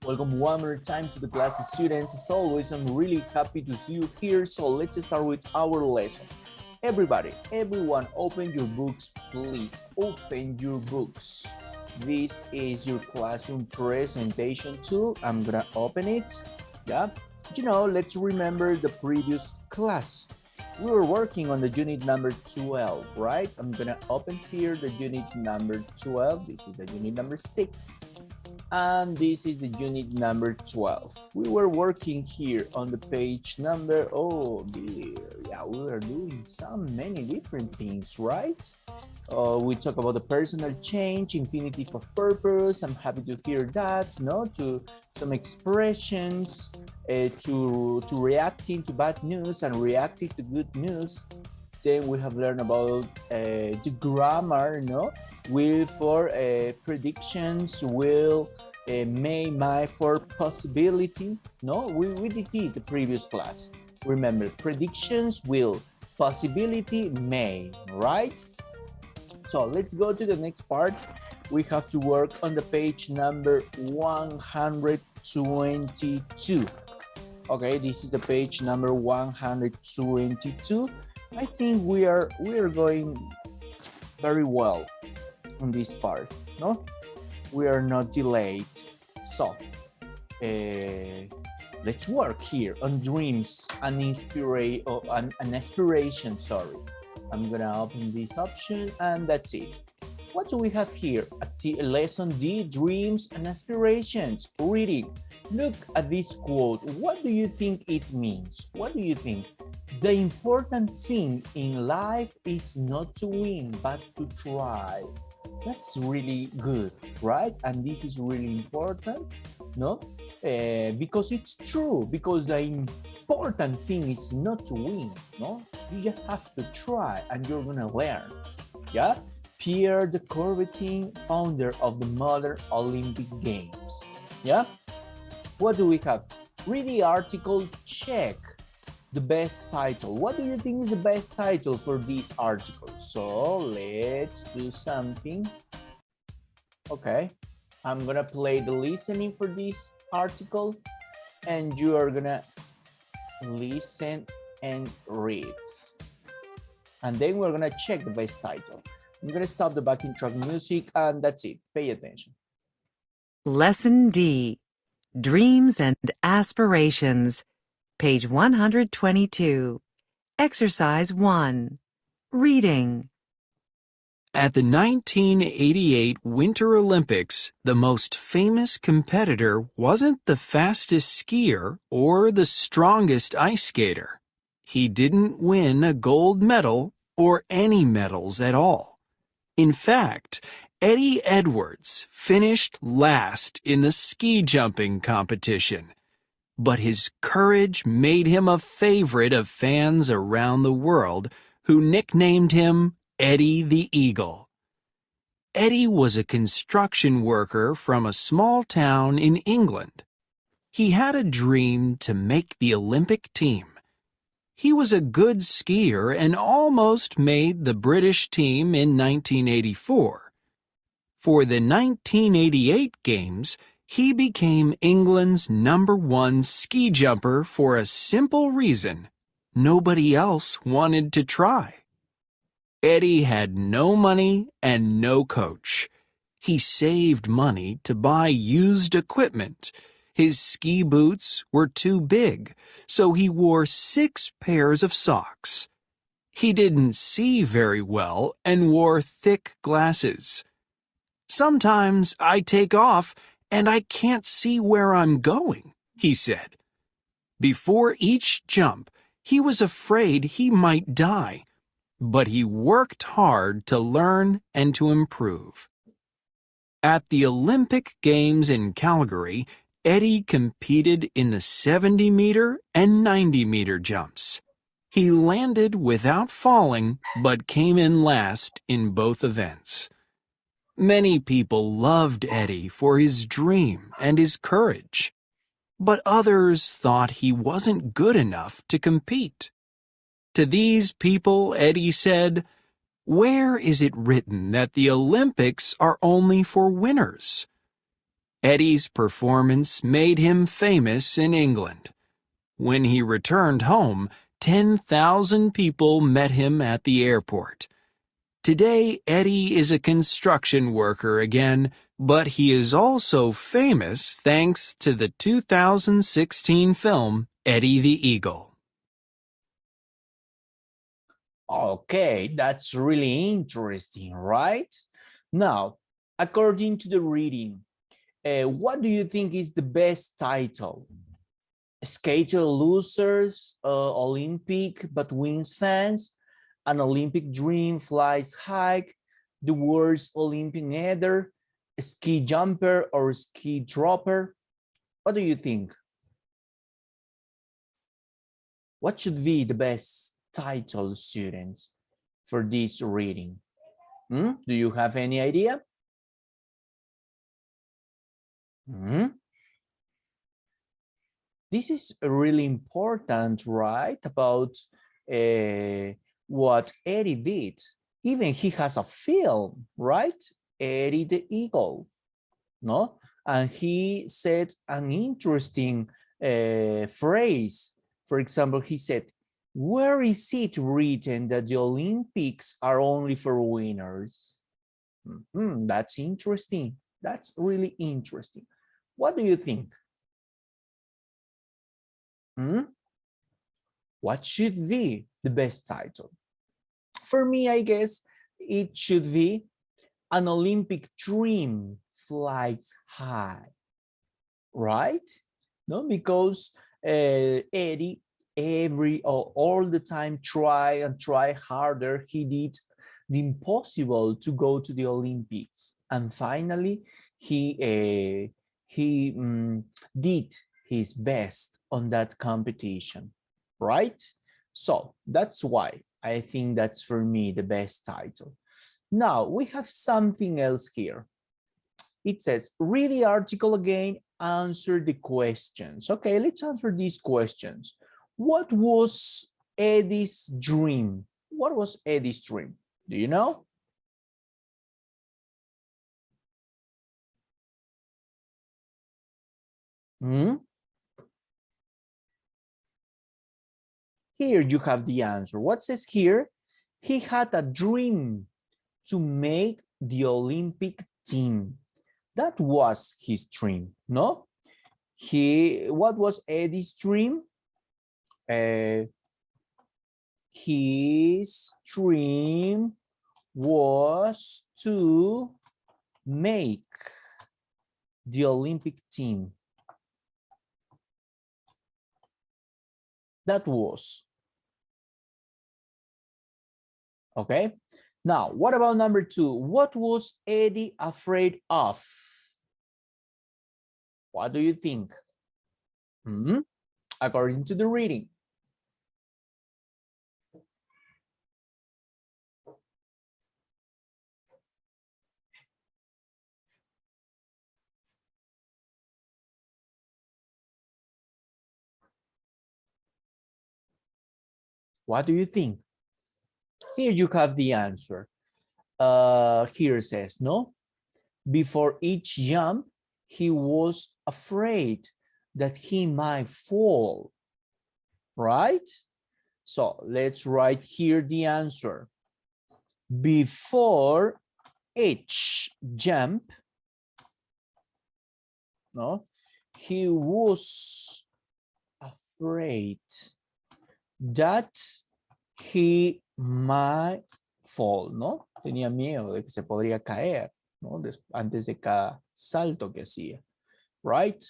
Welcome one more time to the class students. As always, I'm really happy to see you here. So let's start with our lesson. Everybody, everyone, open your books, please. Open your books. This is your classroom presentation tool. I'm gonna open it. Yeah. Let's remember the previous class. We were working on the unit number 12, right? I'm gonna open here the unit number 12. This is the unit number 6. And this is the unit number 12. We were working here on the page number, oh dear, yeah, we were doing many different things, right? We talk about the personal change, infinitive of purpose. I'm happy to hear that, to some expressions, to reacting to bad news and reacting to good news. Then we have learned about the grammar, will for predictions, will, may, might for possibility. We did this the previous class. Remember, predictions, will, possibility, may, right? So let's go to the next part. We have to work on the page number 122. Okay, this is the page number 122. I think we are going very well on this part, We are not delayed. So, let's work here on dreams and an aspiration, sorry. I'm gonna open this option and that's it. What do we have here? Lesson D, dreams and aspirations. Reading. Look at this quote. What do you think it means? What do you think? The important thing in life is not to win, but to try. That's really good, right? And this is really important, because it's true, because the important thing is not to win, You just have to try and you're gonna learn, yeah? Pierre de Coubertin, founder of the modern Olympic Games, yeah? What do we have? Read the article, check the best title. What do you think is the best title for this article? So let's do something. Okay, I'm gonna play the listening for this article and you are gonna listen and read. And then we're gonna check the best title. I'm gonna stop the backing track music and that's it. Pay attention. Lesson D, Dreams and Aspirations, page 122. Exercise 1. Reading. At the 1988 Winter Olympics, the most famous competitor wasn't the fastest skier or the strongest ice skater. He didn't win a gold medal or any medals at all. In fact, Eddie Edwards finished last in the ski jumping competition. But his courage made him a favorite of fans around the world who nicknamed him Eddie the Eagle. Eddie was a construction worker from a small town in England. He had a dream to make the Olympic team. He was a good skier and almost made the British team in 1984. For the 1988 Games, he became England's #1 ski jumper for a simple reason: nobody else wanted to try. Eddie had no money and no coach. He saved money to buy used equipment. His ski boots were too big, so he wore 6 pairs of socks. He didn't see very well and wore thick glasses. "Sometimes I take off and I can't see where I'm going," he said. Before each jump, he was afraid he might die, but he worked hard to learn and to improve. At the Olympic Games in Calgary, Eddie competed in the 70-meter and 90-meter jumps. He landed without falling, but came in last in both events. Many people loved Eddie for his dream and his courage, but others thought he wasn't good enough to compete. To these people, Eddie said, "Where is it written that the Olympics are only for winners?" Eddie's performance made him famous in England. When he returned home, 10,000 people met him at the airport. Today, Eddie is a construction worker again, but he is also famous thanks to the 2016 film Eddie the Eagle. Okay, that's really interesting, right? Now, according to the reading, what do you think is the best title? Skater losers, Olympic but wins fans, an Olympic dream flies high, the words Olympic header, ski jumper or ski dropper. What do you think? What should be the best title, students, for this reading? Do you have any idea? This is really important, right? About what Eddie did. Even he has a film, right? Eddie the Eagle, no? And he said an interesting phrase. For example, he said, where is it written that the Olympics are only for winners? That's interesting. That's really interesting. What do you think? What should be the best title? For me, I guess it should be an Olympic dream flies high, right? No, because Eddie all the time try harder. He did the impossible to go to the Olympics, and finally he did his best on that competition, right? So that's why I think that's for me the best title. Now we have something else here. It says, read the article again, answer the questions. Okay, let's answer these questions. What was Eddie's dream? What was Eddie's dream? Do you know? Here you have the answer. What says here? He had a dream to make the Olympic team. That was his dream, no? What was Eddie's dream? His dream was to make the Olympic team. That was. Okay. Now, what about number 2? What was Eddie afraid of? What do you think? According to the reading. What do you think? Here you have the answer. Here it says, no? Before each jump, he was afraid that he might fall, right? So let's write here the answer. Before each jump, no, he was afraid that he might fall, ¿no? Tenía miedo de que se podría caer, ¿no? Antes de cada salto que hacía, right?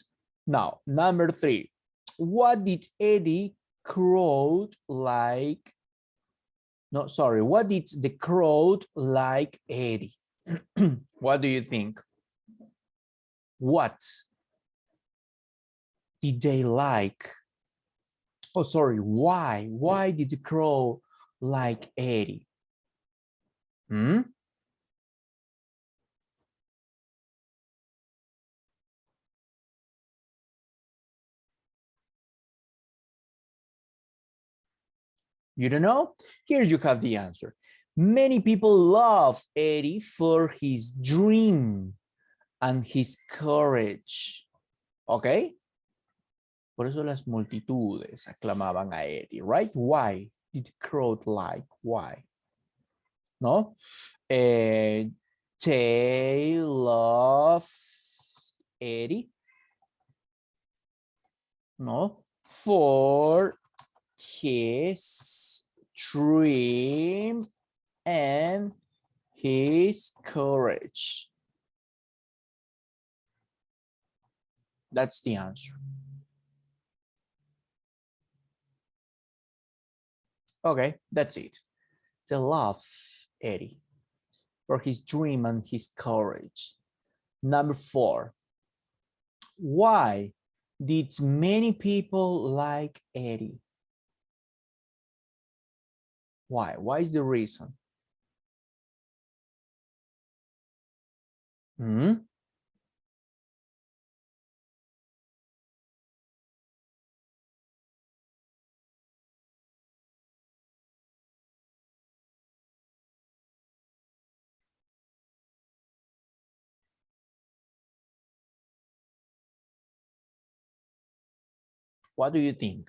Now, number 3. What did Eddie crowd like? No, sorry. What did the crowd like Eddie? What do you think? What did they like? Oh, sorry. Why? Why did the crowd like Eddie? You don't know? Here you have the answer. Many people love Eddie for his dream and his courage. ¿Ok? Por eso las multitudes aclamaban a Eddie, right? Why did the crowd like? Why? ¿No? They love Eddie. No, for his dream and his courage. That's the answer. Okay, that's it. They love Eddie for his dream and his courage. Number 4. Why did many people like Eddie? Why? Why is the reason? Hmm? What do you think?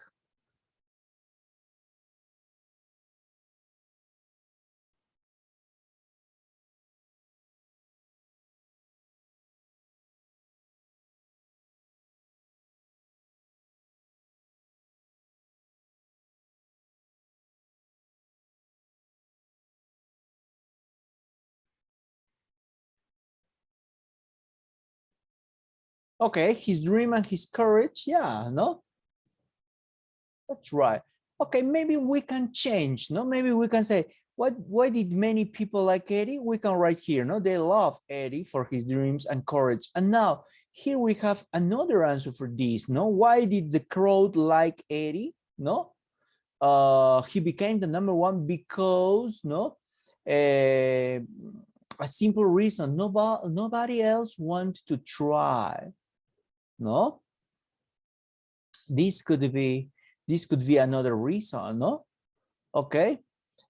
Okay, his dream and his courage, yeah, no? That's right. Okay, maybe we can change, no? Maybe we can say, why did many people like Eddie? We can write here, no? They love Eddie for his dreams and courage. And now, here we have another answer for this, no? Why did the crowd like Eddie, no? He became the #1 because, no? A simple reason, nobody else wanted to try, no? This could be another reason, no? Okay,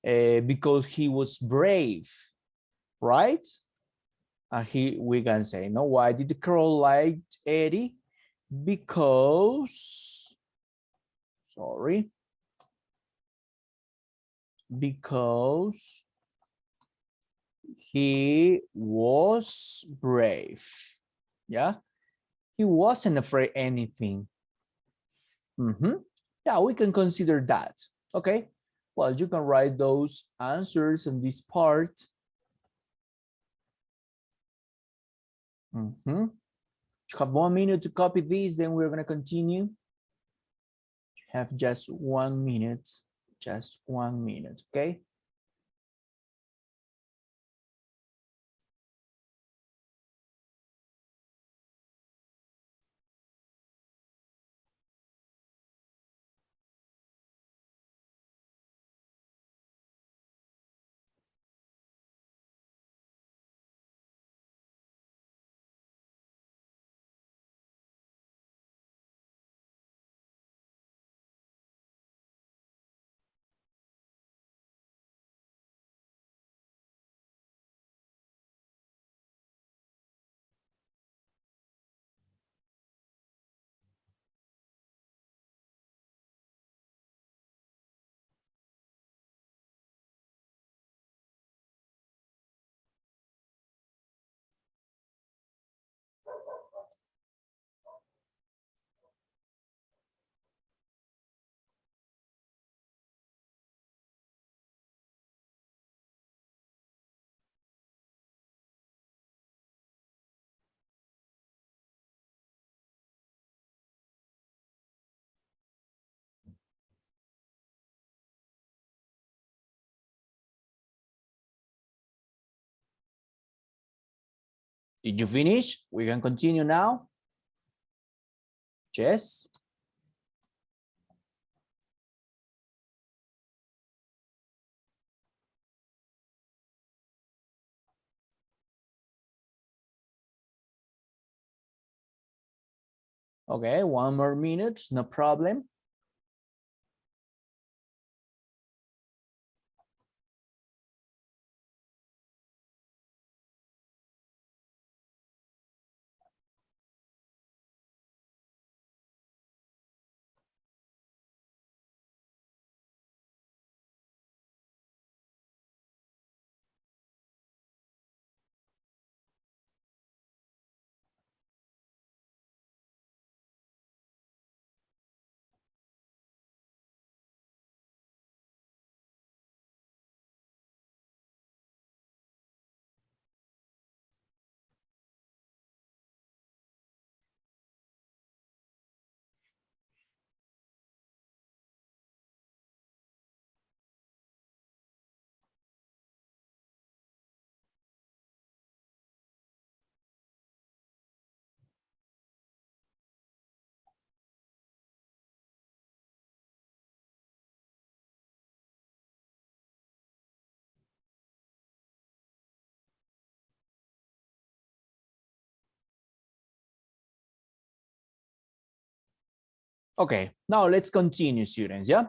because he was brave, right? And we can say, no, why did the crow like Eddie? Because, sorry, because he was brave. Yeah, he wasn't afraid anything. Yeah, we can consider that. Okay, well, you can write those answers in this part. You have 1 minute to copy this, then we're going to continue. You have just 1 minute, okay? Did you finish? We can continue now. Yes. Okay, 1 more minute, no problem. Okay, now let's continue, students, yeah?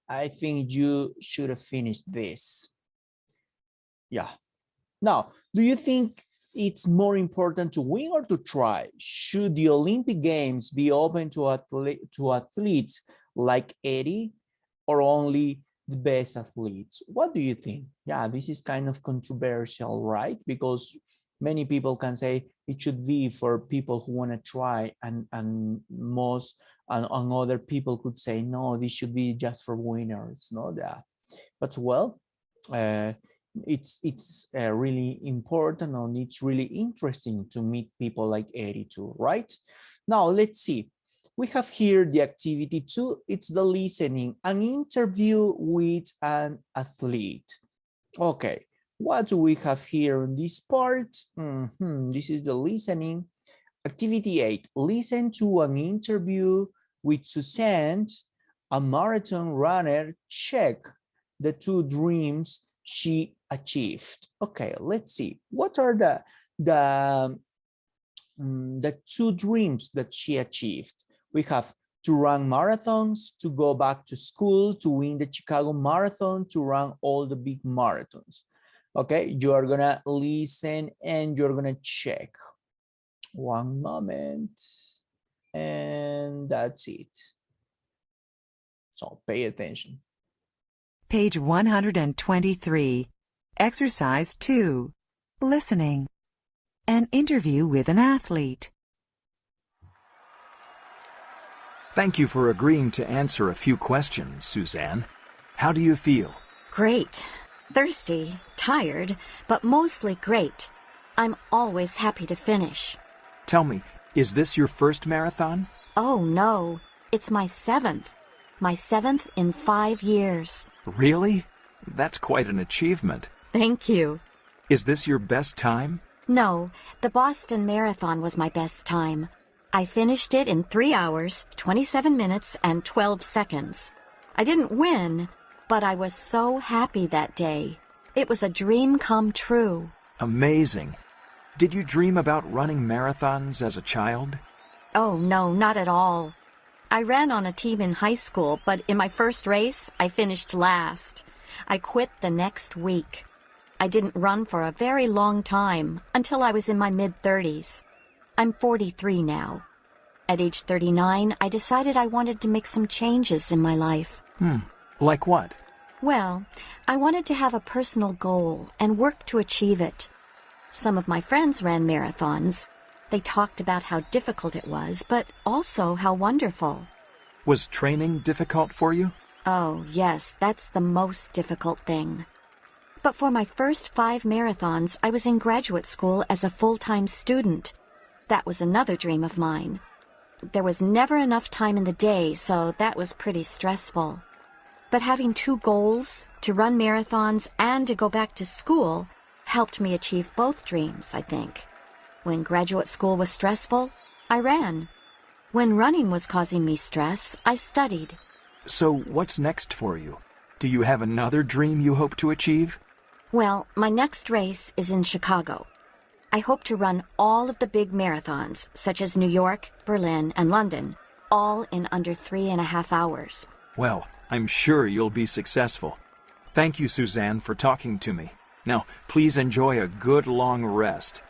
I think you should have finished this. Yeah. Now, do you think it's more important to win or to try? Should the Olympic Games be open to athletes like Eddie or only the best athletes? What do you think? Yeah, this is kind of controversial, right? Because many people can say it should be for people who want to try, and other people could say no, this should be just for winners. No, yeah, but well, it's really important, and it's really interesting to meet people like Eddie too, right? Now let's see. We have here the activity 2. It's the listening, an interview with an athlete. Okay, what do we have here in this part? This is the listening. Activity 8, listen to an interview with Suzanne, a marathon runner. Check the 2 dreams she achieved. Okay, let's see. What are the 2 dreams that she achieved? We have to run marathons, to go back to school, to win the Chicago Marathon, to run all the big marathons. Okay, you are gonna listen and you're gonna check. One moment, and that's it. So pay attention. Page 123, Exercise 2, Listening. An interview with an athlete. Thank you for agreeing to answer a few questions, Suzanne. How do you feel? Great. Thirsty, tired, but mostly great. I'm always happy to finish. Tell me, is this your first marathon? Oh, no. It's my 7th. My 7th in 5 years. Really? That's quite an achievement. Thank you. Is this your best time? No, the Boston Marathon was my best time. I finished it in 3 hours, 27 minutes, and 12 seconds. I didn't win, but I was so happy that day. It was a dream come true. Amazing. Did you dream about running marathons as a child? Oh, no, not at all. I ran on a team in high school, but in my first race, I finished last. I quit the next week. I didn't run for a very long time, until I was in my mid-30s. I'm 43 now. At age 39, I decided I wanted to make some changes in my life. Like what? Well, I wanted to have a personal goal and work to achieve it. Some of my friends ran marathons. They talked about how difficult it was, but also how wonderful. Was training difficult for you? Oh, yes, that's the most difficult thing. But for my first 5 marathons, I was in graduate school as a full-time student. That was another dream of mine. There was never enough time in the day, so that was pretty stressful. But having 2 goals, to run marathons and to go back to school, helped me achieve both dreams, I think. When graduate school was stressful, I ran. When running was causing me stress, I studied. So what's next for you? Do you have another dream you hope to achieve? Well, my next race is in Chicago. I hope to run all of the big marathons, such as New York, Berlin, and London, all in under 3.5 hours. Well, I'm sure you'll be successful. Thank you, Suzanne, for talking to me. Now, please enjoy a good long rest.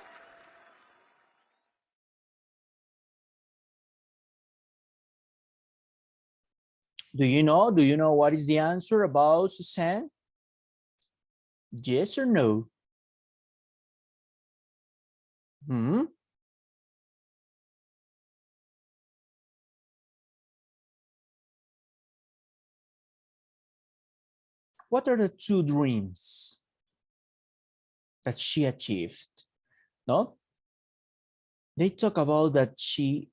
Do you know what is the answer about Suzanne? Yes or no? What are the 2 dreams that she achieved? No? They talk about that she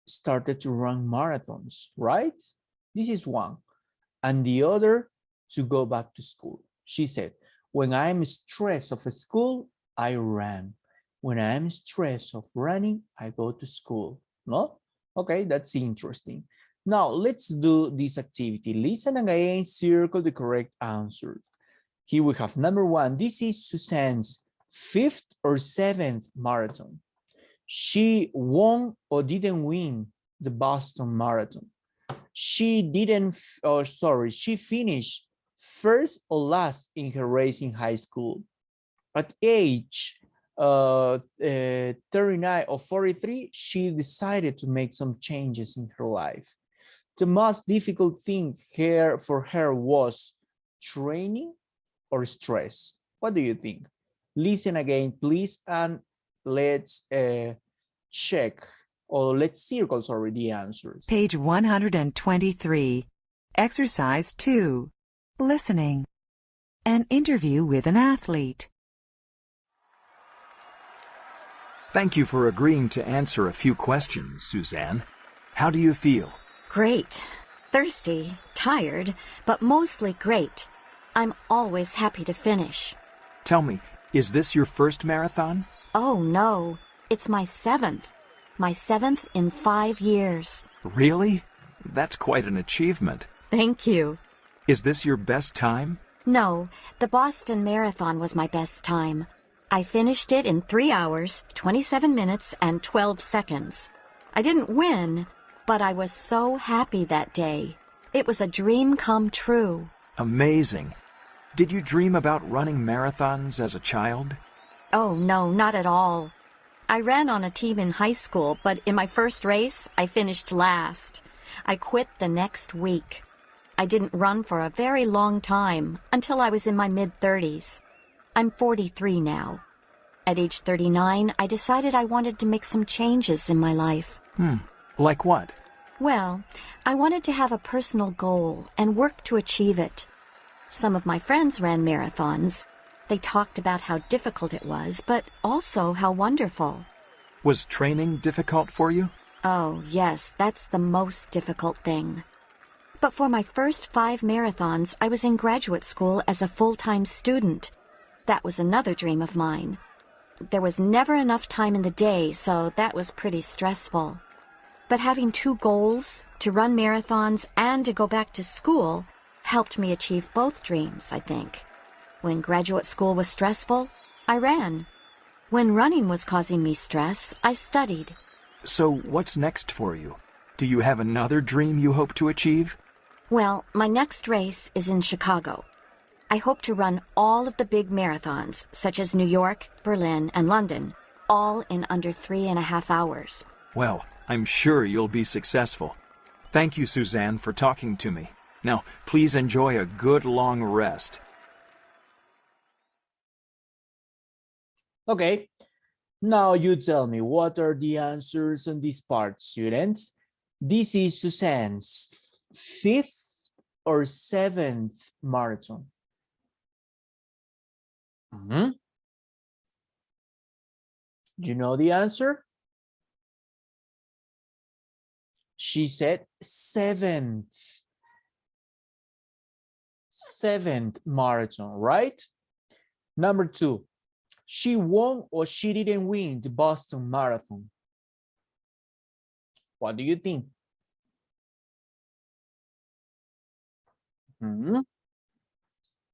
started to run marathons, right? This is one. And the other, to go back to school. She said, when I'm stressed of school, I ran. When I'm stressed of running, I go to school. No? Okay, that's interesting. Now, let's do this activity. Listen again, circle the correct answer. Here we have number 1. This is Suzanne's 5th or 7th marathon. She won or didn't win the Boston Marathon. She didn't, she finished first or last in her race in high school. At age 39 or 43, she decided to make some changes in her life. The most difficult thing here for her was training or stress. What do you think? Listen again, please, and let's check, or let's circle, sorry, the answers. Page 123. Exercise 2. Listening. An interview with an athlete. Thank you for agreeing to answer a few questions, Suzanne. How do you feel? Great. Thirsty, tired, but mostly great. I'm always happy to finish. Tell me, is this your first marathon? Oh, no. It's my 7th. My 7th in 5 years. Really? That's quite an achievement. Thank you. Is this your best time? No, the Boston Marathon was my best time. I finished it in 3 hours, 27 minutes, and 12 seconds. I didn't win, but I was so happy that day. It was a dream come true. Amazing. Did you dream about running marathons as a child? Oh, no, not at all. I ran on a team in high school, but in my first race, I finished last. I quit the next week. I didn't run for a very long time, until I was in my mid-30s. I'm 43 now. At age 39, I decided I wanted to make some changes in my life. Like what? Well, I wanted to have a personal goal and work to achieve it. Some of my friends ran marathons. They talked about how difficult it was, but also how wonderful. Was training difficult for you? Oh, yes, that's the most difficult thing. But for my first 5 marathons, I was in graduate school as a full-time student. That was another dream of mine. There was never enough time in the day, so that was pretty stressful. But having 2 goals, to run marathons and to go back to school, helped me achieve both dreams, I think. When graduate school was stressful, I ran. When running was causing me stress, I studied. So what's next for you? Do you have another dream you hope to achieve? Well, my next race is in Chicago. I hope to run all of the big marathons, such as New York, Berlin, and London, all in under 3.5 hours. Well, I'm sure you'll be successful. Thank you, Suzanne, for talking to me. Now, please enjoy a good long rest. Okay, now you tell me, what are the answers in this part, students? This is Suzanne's 5th or 7th marathon. Do you know the answer? She said 7th marathon, right? Number 2, she won or she didn't win the Boston Marathon. What do you think?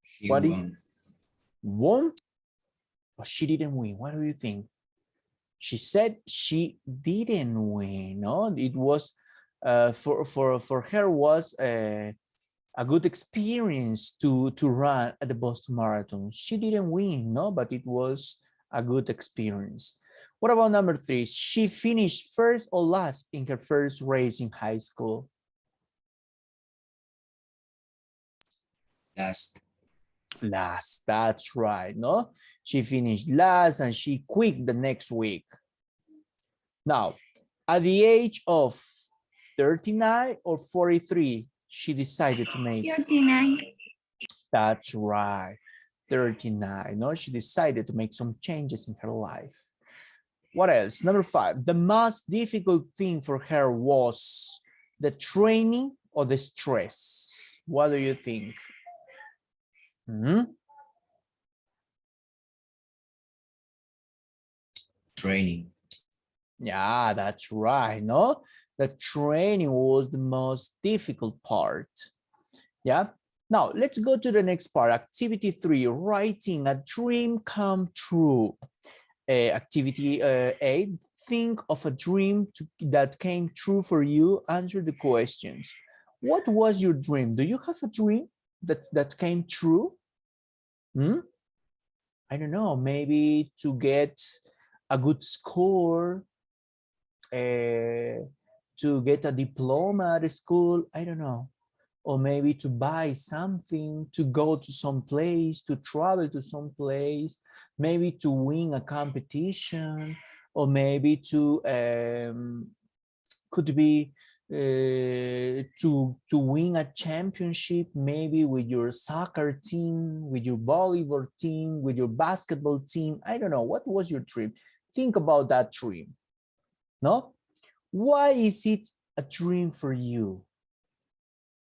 She won. Won or she didn't win? What do you think? She said she didn't win. No, it was for her was a good experience to run at the Boston Marathon. She didn't win, no, but it was a good experience. What about number 3? She finished first or last in her first race in high school. Last, that's right, no? She finished last and she quit the next week. Now, at the age of 39 or 43, she decided to make 39. That's right, 39. No, she decided to make some changes in her life. What else? Number 5, the most difficult thing for her was the training or the stress. What do you think? Training. Yeah, that's right. No, the training was the most difficult part. Yeah. Now let's go to the next part. Activity 3, writing a dream come true. Activity 8, think of a dream that came true for you. Answer the questions. What was your dream? Do you have a dream that came true? I don't know, maybe to get a good score, to get a diploma at school, I don't know. Or maybe to buy something, to go to some place, to travel to some place, maybe to win a competition, or maybe to, could be to win a championship, maybe with your soccer team, with your volleyball team, with your basketball team. I don't know, what was your dream? Think about that dream, no? Why is it a dream for you?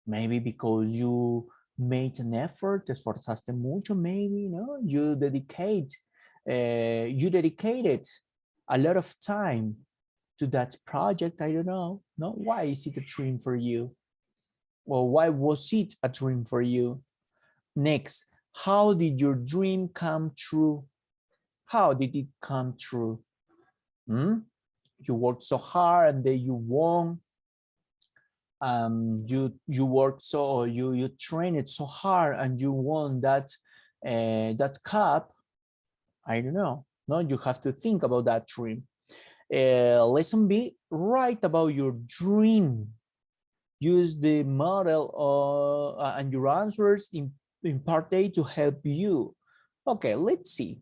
Maybe because you made an effort, te esforzaste mucho, maybe, no? You dedicated a lot of time to that project, I don't know, no? Why is it a dream for you? Well, why was it a dream for you? Next, how did your dream come true? How did it come true? You worked so hard and then you won. You worked so, you trained so hard and you won that that cup. I don't know. No, you have to think about that dream. Lesson B, write about your dream. Use the model and your answers in part A to help you. Okay, let's see.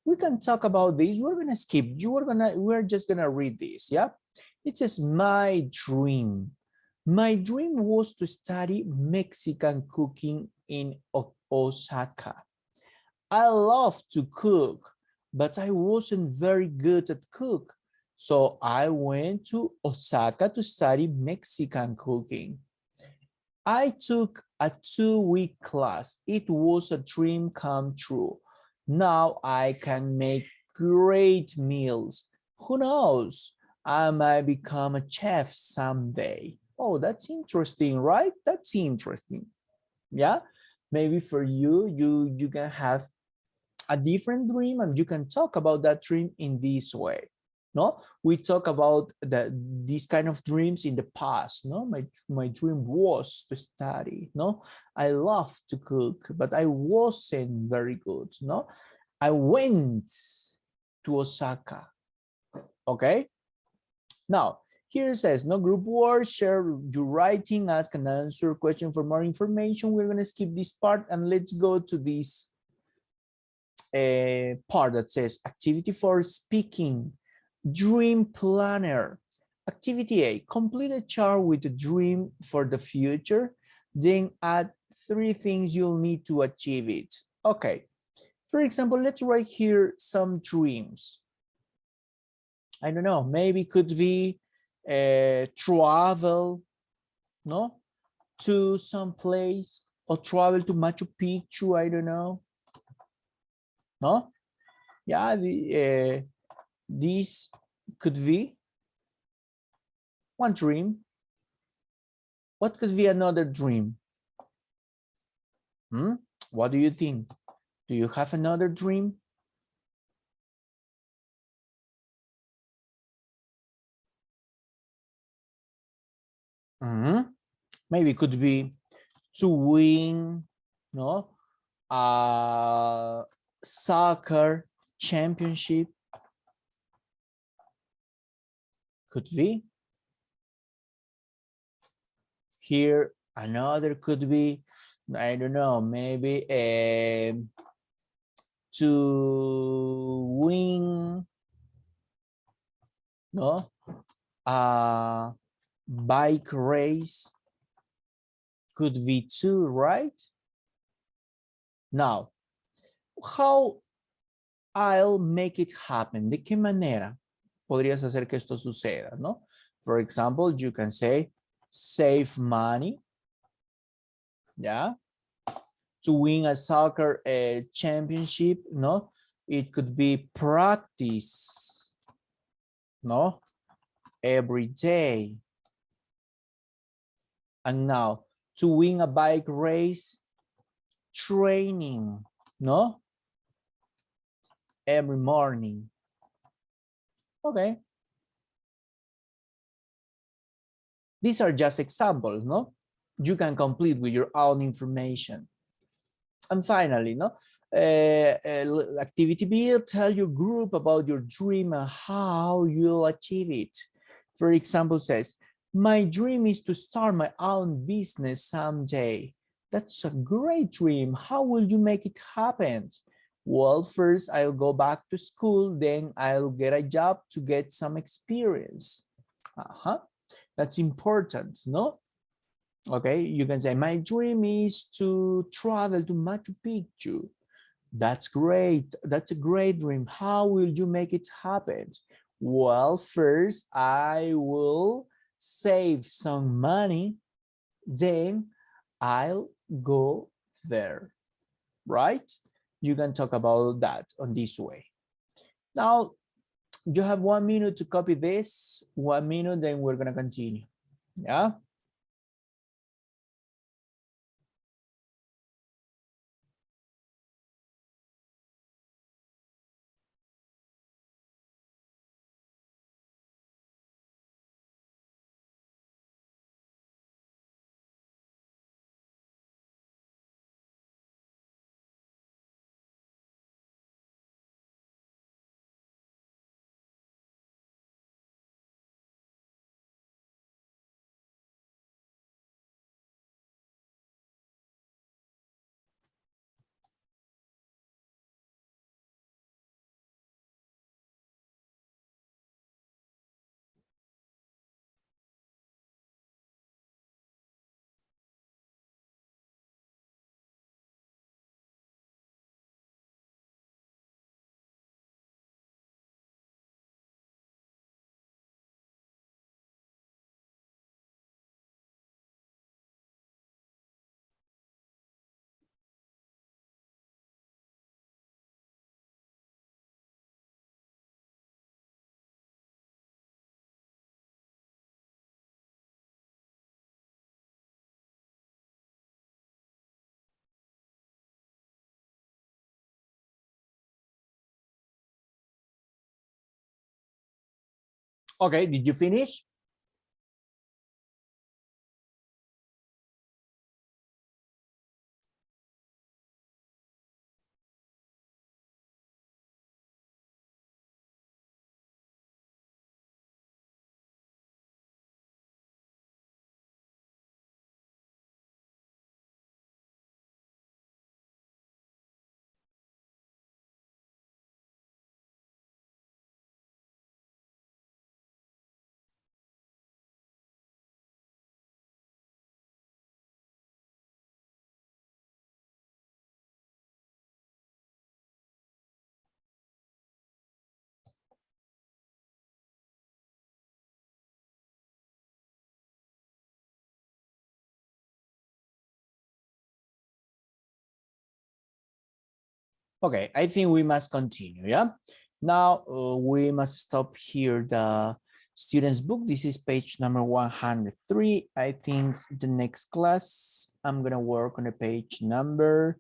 We can talk about this. We're gonna skip. We're just gonna read this. Yeah, it says my dream. My dream was to study Mexican cooking in Osaka. I love to cook, but I wasn't very good at cook. So I went to Osaka to study Mexican cooking. I took a 2-week class. It was a dream come true. Now I can make great meals. Who knows? I might become a chef someday. Oh, that's interesting, right? That's interesting. Yeah, maybe for you, you can have a different dream and you can talk about that dream in this way. No, we talk about these kind of dreams in the past. No, my dream was to study. No, I love to cook, but I wasn't very good. No, I went to Osaka. Okay, now here it says no group words, share your writing, ask and answer question for more information. We're going to skip this part and let's go to this part that says activity for speaking. Dream planner. Activity A, complete a chart with a dream for the future, then add 3 things you'll need to achieve it. Okay, for example, let's write here some dreams. I don't know, maybe could be travel, no, to some place, or travel to Machu Picchu, I don't know. No? Yeah, this could be one dream. What could be another dream? What do you think? Do you have another dream? Maybe it could be to win, no, a soccer championship. Could be. Here, another could be, I don't know, maybe to win, no, a bike race. Could be too, right? Now, how I'll make it happen? ¿De qué manera podrías hacer que esto suceda, no? For example, you can say, save money, yeah? To win a soccer championship, no? It could be practice, no? Every day. And now, to win a bike race, training, no? Every morning. Okay, These are just examples, no? You can complete with your own information. And finally, no, activity B, tell your group about your dream and how you'll achieve it. For example, says, my dream is to start my own business someday. That's a great dream. How will you make it happen? Well, first I'll go back to school, then I'll get a job to get some experience. That's important, no? Okay, you can say, my dream is to travel to Machu Picchu. That's great. That's a great dream. How will you make it happen? Well, first I will save some money, then I'll go there, right? You can talk about that on this way. Now, you have 1 minute to copy this, 1 minute, then we're gonna continue, yeah? Okay, did you finish? Okay, I think we must continue, yeah? Now we must stop here the student's book. This is page number 103. I think the next class, I'm gonna work on the page number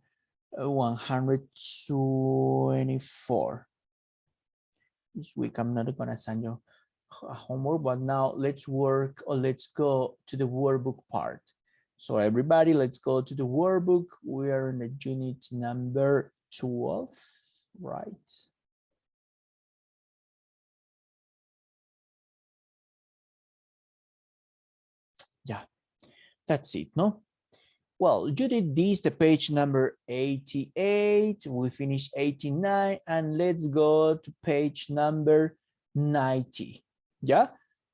124. This week, I'm not gonna send you a homework, but now let's work or let's go to the workbook part. So everybody, let's go to the workbook. We are in the unit number 12, right? Yeah, that's it, no? Well, you did this, the page number 88, we finished 89, and let's go to page number 90, yeah?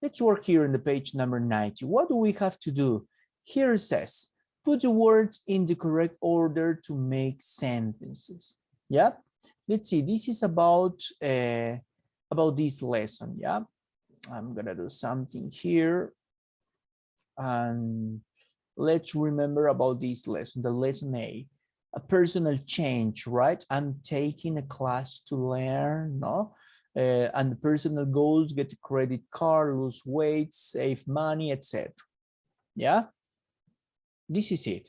Let's work here in the page number 90. What do we have to do? Here it says, put the words in the correct order to make sentences, yeah? Let's see, this is about this lesson, yeah? I'm gonna do something here, and let's remember about this lesson, the lesson A, a personal change, right? I'm taking a class to learn, no? And the personal goals, get a credit card, lose weight, save money, etc. Yeah, this is it.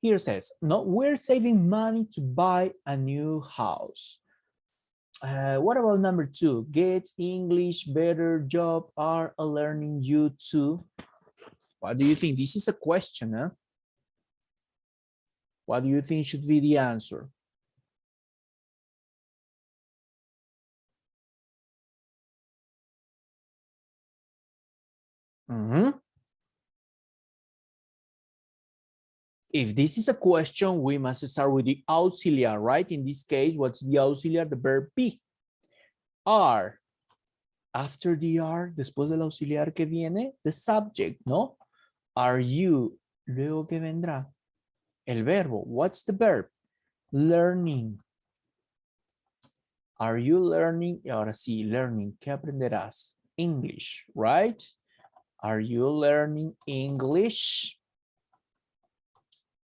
Here it says, no, we're saving money to buy a new house. What about number 2? Get English better, job are learning you too. What do you think? This is a question, huh? What do you think should be the answer? If this is a question, we must start with the auxiliar, right? In this case, what's the auxiliar? The verb be. Are. After the are, después del auxiliar que viene, the subject, ¿no? Are you. Luego que vendrá. El verbo. What's the verb? Learning. Are you learning? Y ahora sí, learning. ¿Qué aprenderás? English, right? Are you learning English?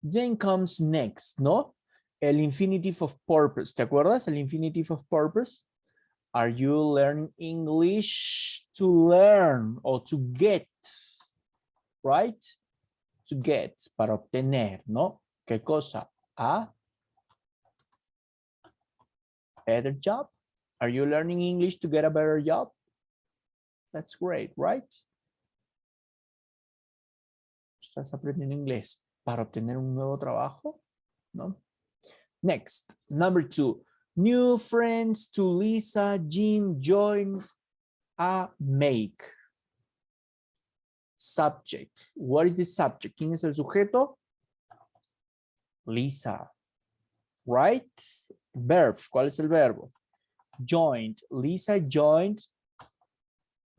Then comes next, ¿no? El infinitive of purpose. ¿Te acuerdas? El infinitive of purpose. Are you learning English to learn or to get? Right? To get, para obtener, ¿no? ¿Qué cosa? A better job. Are you learning English to get a better job? That's great, right? ¿Estás aprendiendo inglés para obtener un nuevo trabajo? ¿No? Next, number 2. New friends to Lisa, Jim joined a make. Subject. What is the subject? ¿Quién es el sujeto? Lisa. Right? Verb. ¿Cuál es el verbo? Joined. Lisa joined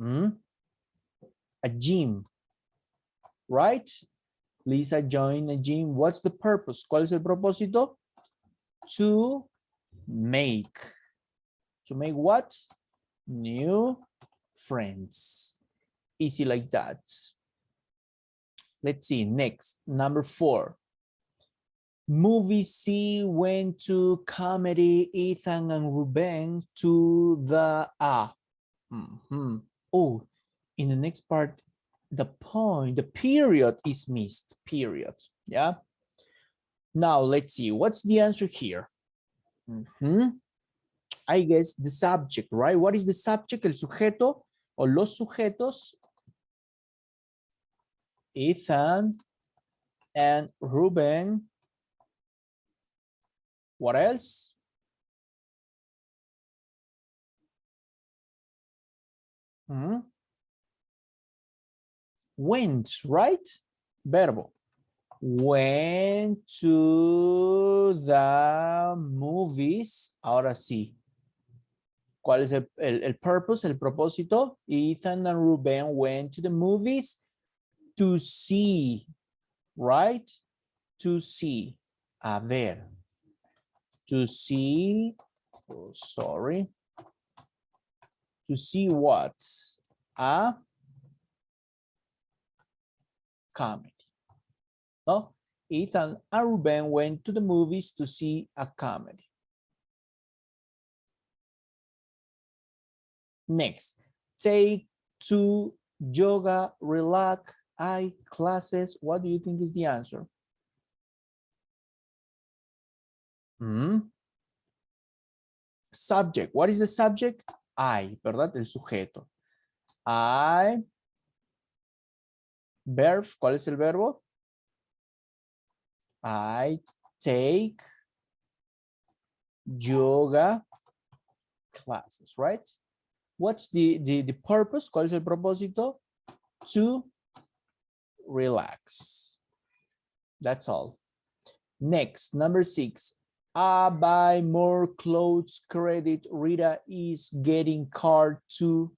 a gym. Right? Lisa joined a gym. What's the purpose? ¿Cuál es el propósito? To make. To make what? New friends. Easy like that. Let's see. Next, number 4. Movie C went to comedy. Ethan and Ruben to the Oh, in the next part, the point, the period is missed. Period. Yeah. Now let's see. What's the answer here? I guess the subject, right? What is the subject? El sujeto o los sujetos. Ethan and Ruben. What else? Went, right? Verbo. Went to the movies. Ahora sí. ¿Cuál es el purpose, el propósito? Ethan and Ruben went to the movies to see, right? To see. A ver. To see, oh, sorry. To see what? A comedy. No? Ethan and Ruben went to the movies to see a comedy. Next, take to yoga, relax, classes. What do you think is the answer? Subject. What is the subject? I, ¿verdad? El sujeto. I. Verb. ¿Cuál es el verbo? I take yoga classes, right? What's the purpose? ¿Cuál es el propósito? To relax. That's all. Next, number 6. I buy more clothes credit. Rita is getting card too.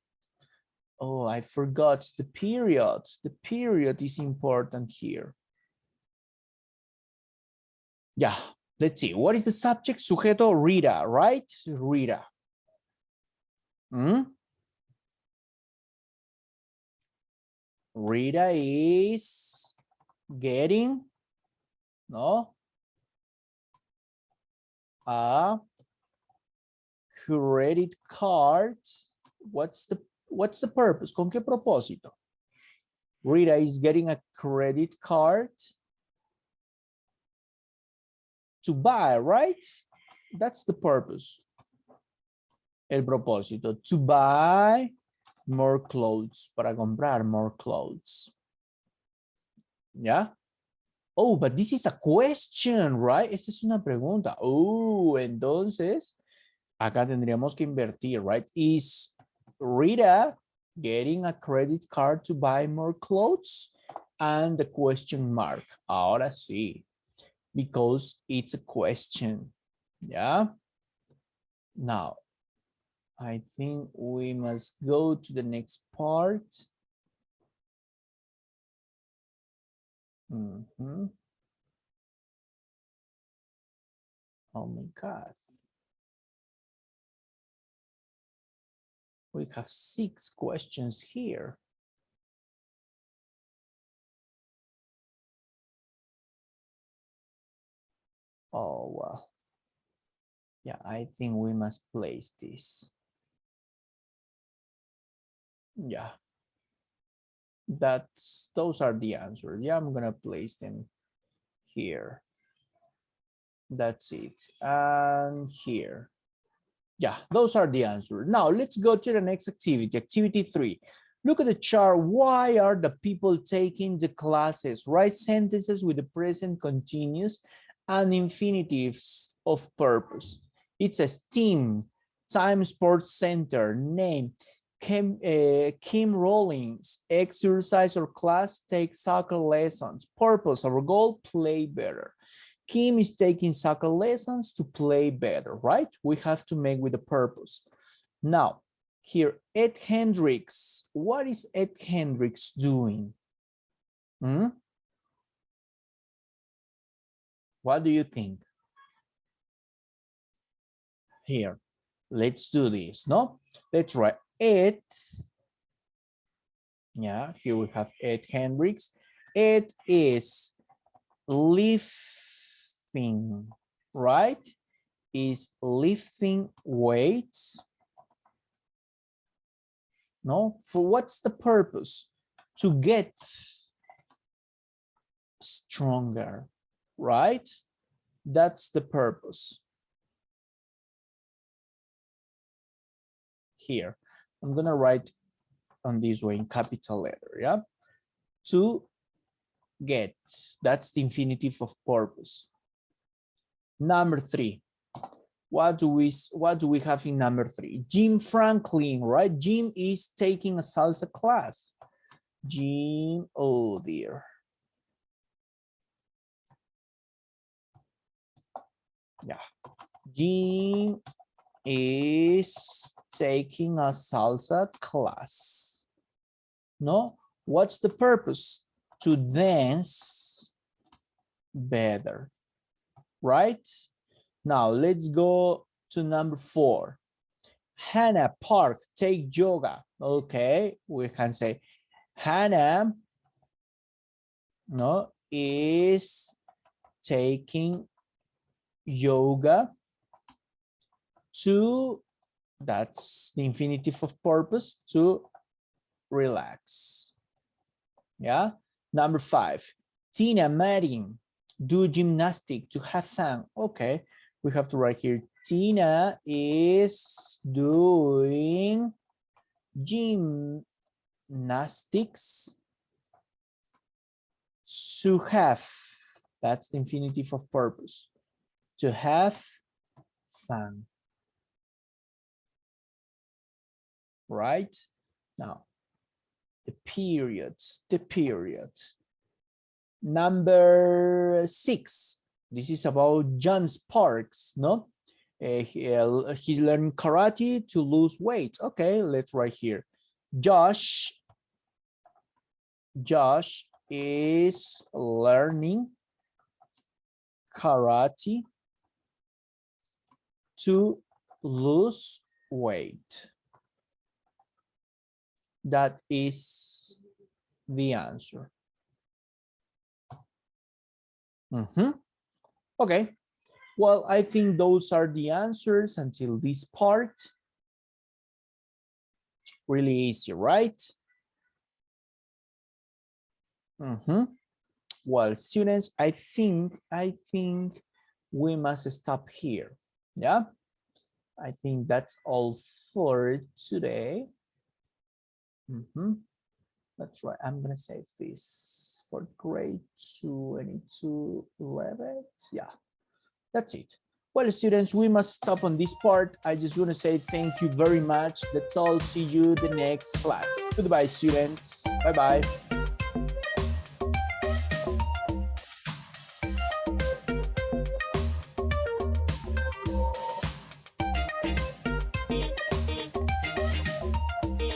Oh, I forgot the period. The period is important here. Yeah, let's see. What is the subject? Sujeto, Rita, right? Rita. Rita is getting, no, a credit card. What's the purpose? ¿Con qué propósito? Rita is getting a credit card to buy, right? That's the purpose. El propósito. To buy more clothes. Para comprar more clothes. ¿Ya? Oh, but this is a question, right? Esta es una pregunta. Oh, entonces, acá tendríamos que invertir, right? Is Rita getting a credit card to buy more clothes? And the question mark. Ahora sí. Because it's a question. Yeah. Now, I think we must go to the next part. Oh my God. We have 6 questions here. Oh, well. Yeah, I think we must place this. Yeah. Those are the answers. Yeah, I'm gonna place them here. That's it. And here. Yeah, those are the answers. Now let's go to the next activity, activity 3. Look at the chart. Why are the people taking the classes? Write sentences with the present continuous and infinitives of purpose. It says team, time, sports center, name, Kim Rollins, exercise or class, take soccer lessons. Purpose, our goal, play better. Kim is taking soccer lessons to play better, right? We have to make with a purpose. Now, here, Ed Hendricks. What is Ed Hendricks doing? What do you think? Here, let's do this, no? Let's write Ed. Yeah, here we have Ed Hendricks. Ed is lifting, right? Is lifting weights. No, for what's the purpose? To get stronger, right? That's the purpose. Here, I'm gonna write on this way in capital letter, yeah? To get, that's the infinitive of purpose. Number 3. What do we have in number 3? Jim Franklin, right? Jim is taking a salsa class. Jim, oh dear. Yeah. Jim is taking a salsa class. No? What's the purpose? To dance better, right? Now let's go to number 4. Hannah Park, take yoga. Okay, we can say Hannah, no, is taking yoga to, that's the infinitive of purpose, to relax. Yeah. Number 5, Tina Marin, do gymnastics to have fun. Okay, we have to write here, Tina is doing gymnastics to have, that's the infinitive of purpose, to have fun. Right? Now, the periods. Number 6. This is about John Sparks, no? He's learning karate to lose weight. Okay, let's write here. Josh is learning karate to lose weight. That is the answer. Okay, well, I think those are the answers until this part. Really easy, right? Well, students, I think we must stop here. Yeah, I think that's all for today. That's right. I'm gonna save this for grade 2211. Yeah, that's it. Well, students, we must stop on this part. I just want to say thank you very much. That's all. See you the next class. Goodbye, students. Bye-bye.